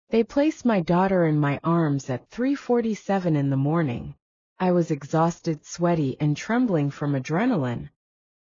They placed my daughter in my arms at 3:47 in the morning. I was exhausted, sweaty, and trembling from adrenaline.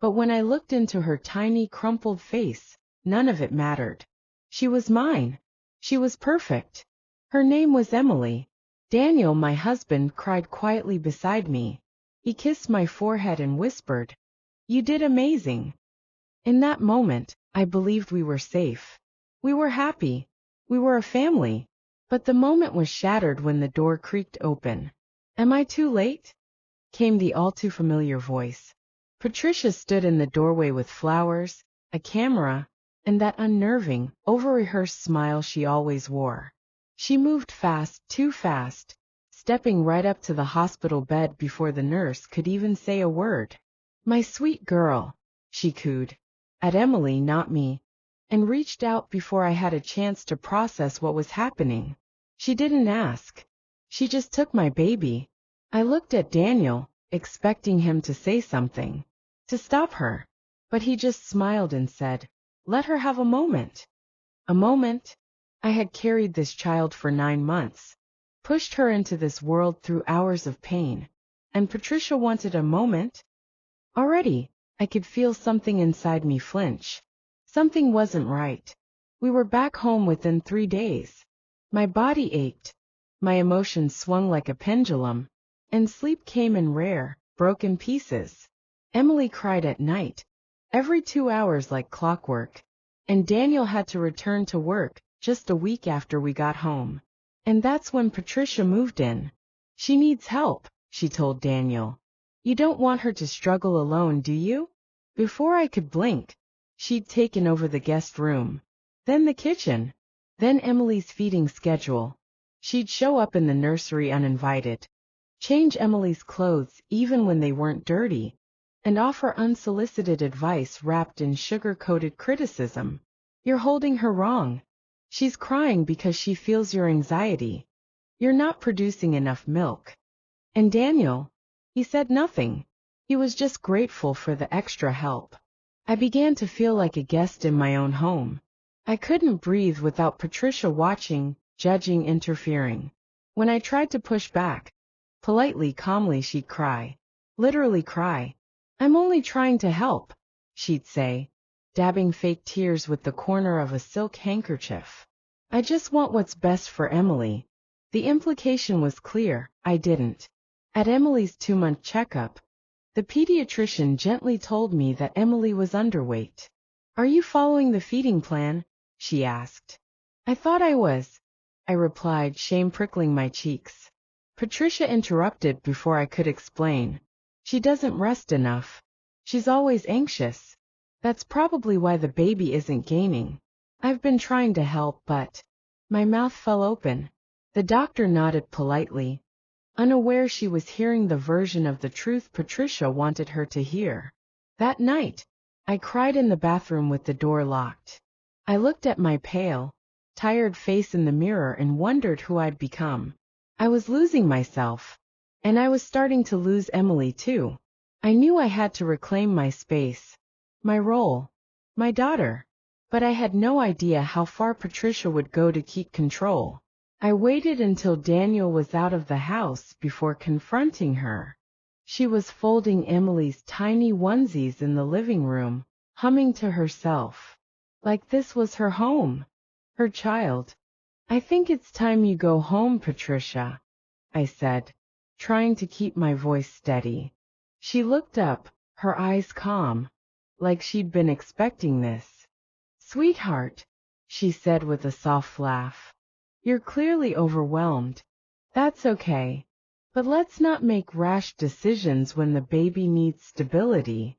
But when I looked into her tiny, crumpled face, none of it mattered. She was mine. She was perfect. Her name was Emily. Daniel, my husband, cried quietly beside me. He kissed my forehead and whispered, "You did amazing." In that moment, I believed we were safe. We were happy. We were a family. But the moment was shattered when the door creaked open. "Am I too late?" came the all-too familiar voice. Patricia stood in the doorway with flowers, a camera, and that unnerving, over-rehearsed smile she always wore. She moved fast, too fast, stepping right up to the hospital bed before the nurse could even say a word. "My sweet girl," she cooed, at Emily, not me, and reached out before I had a chance to process what was happening. She didn't ask. She just took my baby. I looked at Daniel, expecting him to say something, to stop her, but he just smiled and said, "Let her have a moment." A moment? I had carried this child for 9 months, pushed her into this world through hours of pain, and Patricia wanted a moment? Already, I could feel something inside me flinch. Something wasn't right. We were back home within 3 days. My body ached. My emotions swung like a pendulum, and sleep came in rare, broken pieces. Emily cried at night, every 2 hours like clockwork, and Daniel had to return to work just a week after we got home. And that's when Patricia moved in. "She needs help," she told Daniel. "You don't want her to struggle alone, do you?" Before I could blink, she'd taken over the guest room, then the kitchen, then Emily's feeding schedule. She'd show up in the nursery uninvited, change Emily's clothes even when they weren't dirty, and offer unsolicited advice wrapped in sugar-coated criticism. "You're holding her wrong. She's crying because she feels your anxiety. You're not producing enough milk." And Daniel? He said nothing. He was just grateful for the extra help. I began to feel like a guest in my own home. I couldn't breathe without Patricia watching, judging, interfering. When I tried to push back, politely, calmly, she'd cry. Literally cry. "I'm only trying to help," she'd say, dabbing fake tears with the corner of a silk handkerchief. "I just want what's best for Emily." The implication was clear, I didn't. At Emily's 2-month checkup, the pediatrician gently told me that Emily was underweight. "Are you following the feeding plan?" she asked. "I thought I was," I replied, shame prickling my cheeks. Patricia interrupted before I could explain. "She doesn't rest enough. She's always anxious. That's probably why the baby isn't gaining. I've been trying to help, but—" My mouth fell open. The doctor nodded politely, unaware she was hearing the version of the truth Patricia wanted her to hear. That night, I cried in the bathroom with the door locked. I looked at my pale, tired face in the mirror and wondered who I'd become. I was losing myself, and I was starting to lose Emily too. I knew I had to reclaim my space, my role, my daughter, but I had no idea how far Patricia would go to keep control. I waited until Daniel was out of the house before confronting her. She was folding Emily's tiny onesies in the living room, humming to herself. Like this was her home, her child. "I think it's time you go home, Patricia," I said, trying to keep my voice steady. She looked up, her eyes calm, like she'd been expecting this. "Sweetheart," she said with a soft laugh. "You're clearly overwhelmed. That's okay. But let's not make rash decisions when the baby needs stability.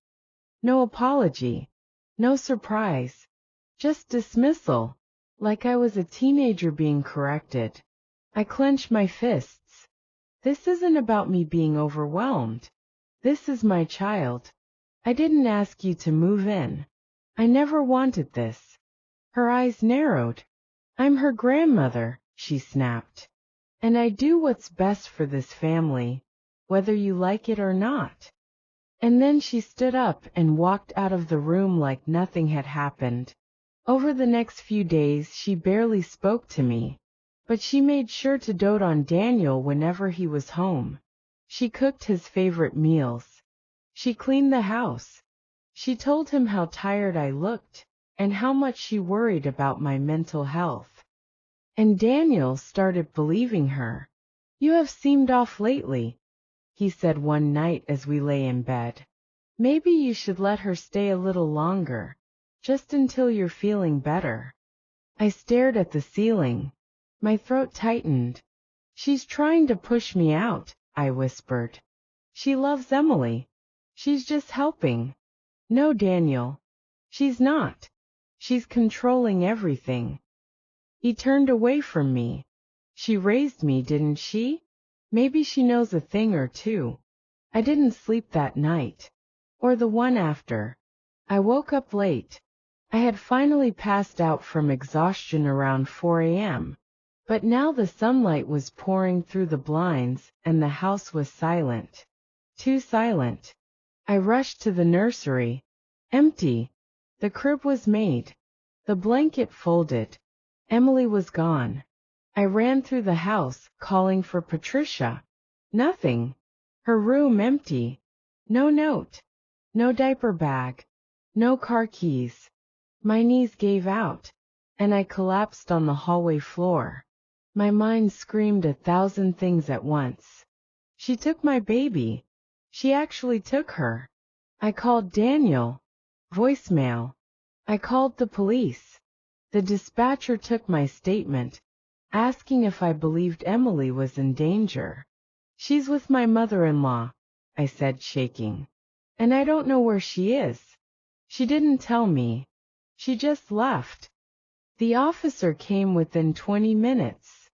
No apology. No surprise. Just dismissal, like I was a teenager being corrected." I clenched my fists. "This isn't about me being overwhelmed. This is my child. I didn't ask you to move in. I never wanted this." Her eyes narrowed. "I'm her grandmother," she snapped. "And I do what's best for this family, whether you like it or not." And then she stood up and walked out of the room like nothing had happened. Over the next few days she barely spoke to me. But she made sure to dote on Daniel whenever he was home. She cooked his favorite meals. She cleaned the house. She told him how tired I looked and how much she worried about my mental health. And Daniel started believing her. "You have seemed off lately," he said one night as we lay in bed. "Maybe you should let her stay a little longer, just until you're feeling better." I stared at the ceiling. My throat tightened. "She's trying to push me out," I whispered. "She loves Emily. She's just helping." "No, Daniel. She's not. She's controlling everything." He turned away from me. "She raised me, didn't she? Maybe she knows a thing or two." I didn't sleep that night, or the one after. I woke up late. I had finally passed out from exhaustion around 4 a.m., but now the sunlight was pouring through the blinds and the house was silent. Too silent. I rushed to the nursery. Empty. The crib was made. The blanket folded. Emily was gone. I ran through the house, calling for Patricia. Nothing. Her room empty. No note. No diaper bag. No car keys. My knees gave out, and I collapsed on the hallway floor. My mind screamed 1,000 things at once. She took my baby. She actually took her. I called Daniel. Voicemail. I called the police. The dispatcher took my statement, asking if I believed Emily was in danger. "She's with my mother-in-law," I said, shaking. "And I don't know where she is. She didn't tell me. She just left." The officer came within 20 minutes,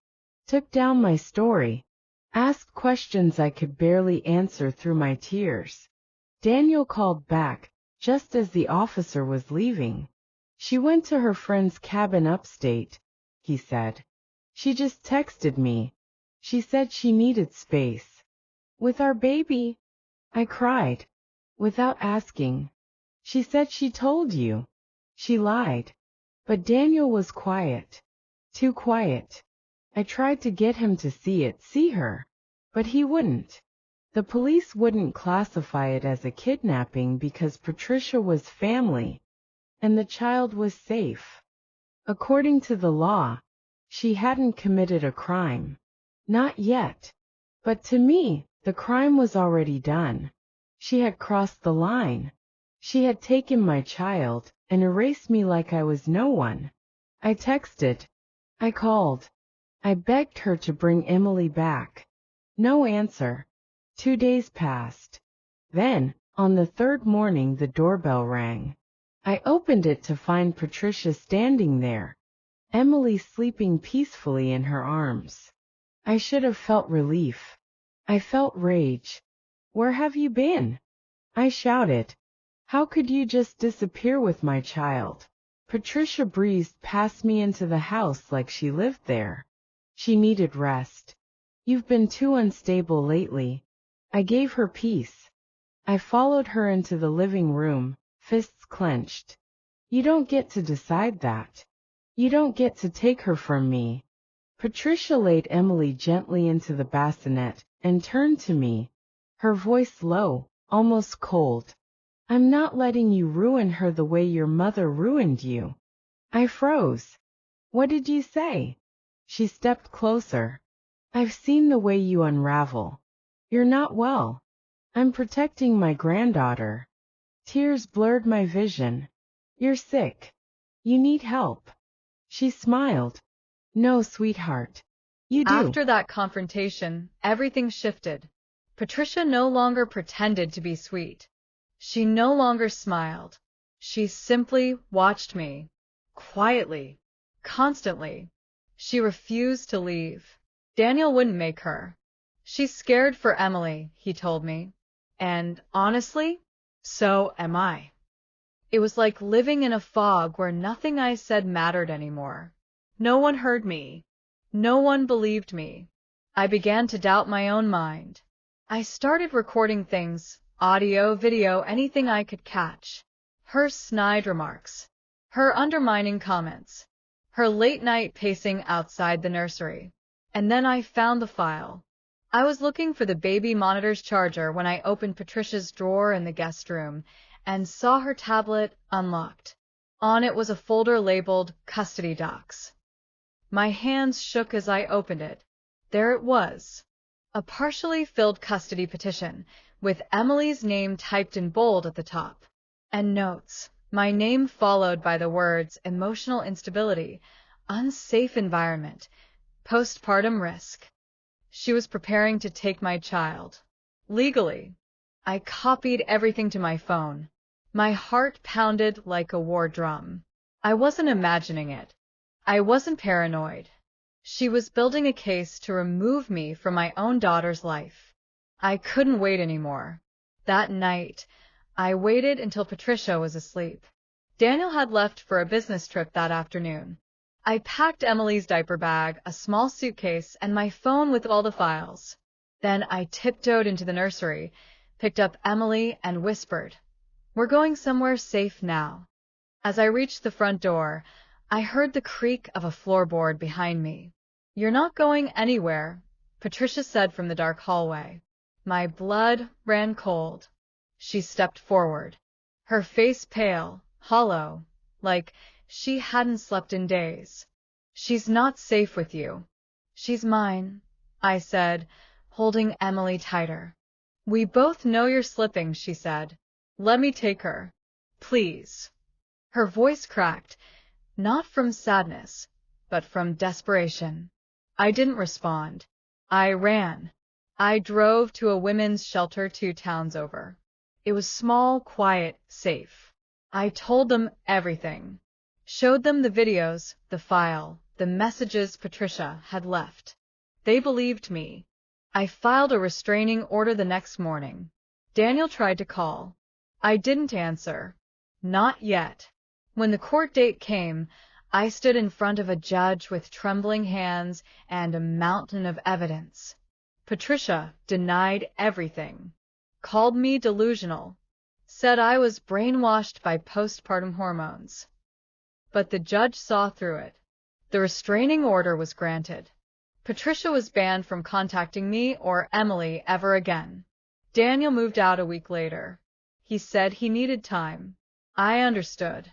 took down my story, asked questions I could barely answer through my tears. Daniel called back, just as the officer was leaving. "She went to her friend's cabin upstate," he said. "She just texted me. She said she needed space." "With our baby?" I cried, without asking. "She said she told you." She lied. But Daniel was quiet. Too quiet. I tried to get him to see her, but he wouldn't. The police wouldn't classify it as a kidnapping because Patricia was family, and the child was safe. According to the law, she hadn't committed a crime. Not yet. But to me, the crime was already done. She had crossed the line. She had taken my child and erased me like I was no one. I texted. I called. I begged her to bring Emily back. No answer. 2 days passed. Then, on the third morning, the doorbell rang. I opened it to find Patricia standing there, Emily sleeping peacefully in her arms. I should have felt relief. I felt rage. "Where have you been?" I shouted. "How could you just disappear with my child?" Patricia breezed past me into the house like she lived there. She needed rest. "You've been too unstable lately." I gave her peace. I followed her into the living room, fists clenched. "You don't get to decide that. You don't get to take her from me." Patricia laid Emily gently into the bassinet and turned to me, her voice low, almost cold. "I'm not letting you ruin her the way your mother ruined you." I froze. "What did you say?" She stepped closer. "I've seen the way you unravel. You're not well. I'm protecting my granddaughter." Tears blurred my vision. "You're sick. You need help." She smiled. "No, sweetheart. You do." After that confrontation, everything shifted. Patricia no longer pretended to be sweet. She no longer smiled. She simply watched me. Quietly. Constantly. She refused to leave. Daniel wouldn't make her. "She's scared for Emily," he told me. And honestly, so am I. It was like living in a fog where nothing I said mattered anymore. No one heard me. No one believed me. I began to doubt my own mind. I started recording things, audio, video, anything I could catch. Her snide remarks. Her undermining comments. her late night pacing outside the nursery. And then I found the file. I was looking for the baby monitor's charger when I opened Patricia's drawer in the guest room and saw her tablet unlocked. On it was a folder labeled Custody Docs. My hands shook as I opened it. There it was. A partially filled custody petition, with Emily's name typed in bold at the top. And notes. My name followed by the words emotional instability, unsafe environment, postpartum risk. She was preparing to take my child. Legally. I copied everything to my phone. My heart pounded like a war drum. I wasn't imagining it. I wasn't paranoid. She was building a case to remove me from my own daughter's life. I couldn't wait anymore. That night, I waited until Patricia was asleep. Daniel had left for a business trip that afternoon. I packed Emily's diaper bag, a small suitcase, and my phone with all the files. Then I tiptoed into the nursery, picked up Emily, and whispered, "We're going somewhere safe now." As I reached the front door, I heard the creak of a floorboard behind me. "You're not going anywhere," Patricia said from the dark hallway. My blood ran cold. She stepped forward, her face pale, hollow, like she hadn't slept in days. "She's not safe with you." "She's mine," I said, holding Emily tighter. "We both know you're slipping," she said. "Let me take her. Please." Her voice cracked, not from sadness, but from desperation. I didn't respond. I ran. I drove to a women's shelter 2 towns over. It was small, quiet, safe. I told them everything. Showed them the videos, the file, the messages Patricia had left. They believed me. I filed a restraining order the next morning. Daniel tried to call. I didn't answer. Not yet. When the court date came, I stood in front of a judge with trembling hands and a mountain of evidence. Patricia denied everything. Called me delusional. Said I was brainwashed by postpartum hormones. But the judge saw through it. The restraining order was granted. Patricia was banned from contacting me or Emily ever again. Daniel moved out a week later. He said he needed time. I understood.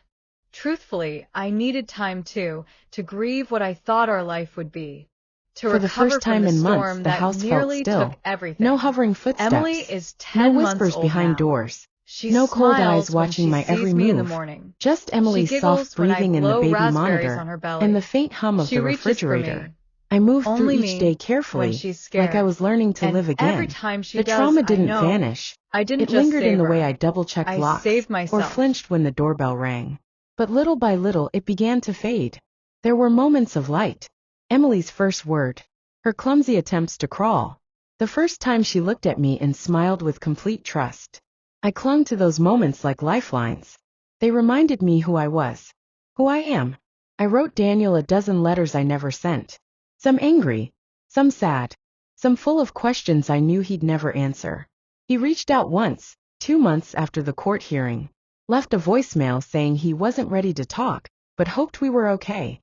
Truthfully, I needed time too, to grieve what I thought our life would be. To For the recover first time from the in months, storm the that house felt nearly still. took everything. No hovering footsteps. Emily is No 10 whispers months old behind now. doors. She No cold smiles eyes when watching she my sees every me in the move. morning. Just Emily's She giggles soft when I breathing in the blow baby raspberries monitor on her belly. and the faint hum of She the reaches for refrigerator. me. I moved through Only each me, day when carefully, she's scared. like I was learning to And live again. every time she The does, trauma I didn't know. vanish. I didn't It just lingered in save the her. way I double-checked I locks saved or myself. flinched when the doorbell rang. But little by little it began to fade. There were moments of light. Emily's first word. Her clumsy attempts to crawl. The first time she looked at me and smiled with complete trust. I clung to those moments like lifelines. They reminded me who I was. Who I am. I wrote Daniel a dozen letters I never sent. Some angry, some sad, some full of questions I knew he'd never answer. He reached out once, 2 months after the court hearing. Left a voicemail saying he wasn't ready to talk, but hoped we were okay.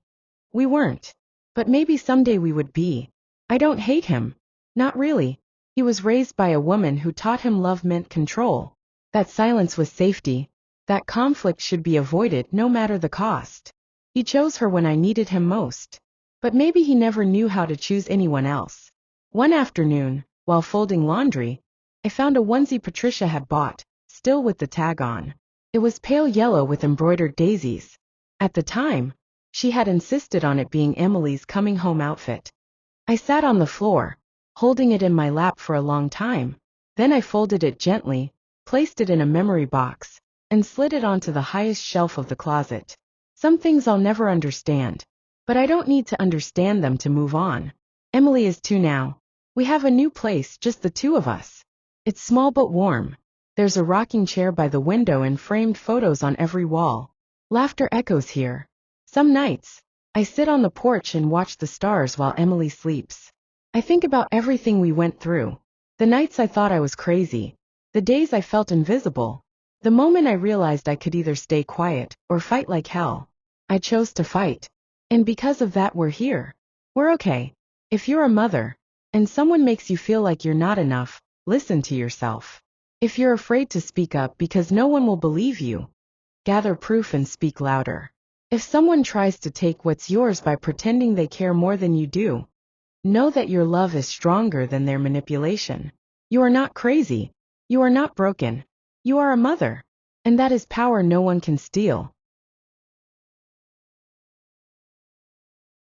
We weren't. But maybe someday we would be. I don't hate him. Not really. He was raised by a woman who taught him love meant control. That silence was safety. That conflict should be avoided no matter the cost. He chose her when I needed him most. But maybe he never knew how to choose anyone else. One afternoon, while folding laundry, I found a onesie Patricia had bought, still with the tag on. It was pale yellow with embroidered daisies. At the time, she had insisted on it being Emily's coming home outfit. I sat on the floor, holding it in my lap for a long time. Then I folded it gently, placed it in a memory box, and slid it onto the highest shelf of the closet. Some things I'll never understand, but I don't need to understand them to move on. Emily is 2 now. We have a new place, just the 2 of us. It's small but warm. There's a rocking chair by the window and framed photos on every wall. Laughter echoes here. Some nights, I sit on the porch and watch the stars while Emily sleeps. I think about everything we went through. The nights I thought I was crazy. The days I felt invisible. The moment I realized I could either stay quiet or fight like hell. I chose to fight. And because of that, we're here. We're okay. If you're a mother, and someone makes you feel like you're not enough, listen to yourself. If you're afraid to speak up because no one will believe you, gather proof and speak louder. If someone tries to take what's yours by pretending they care more than you do, know that your love is stronger than their manipulation. You are not crazy. You are not broken. You are a mother. And that is power no one can steal.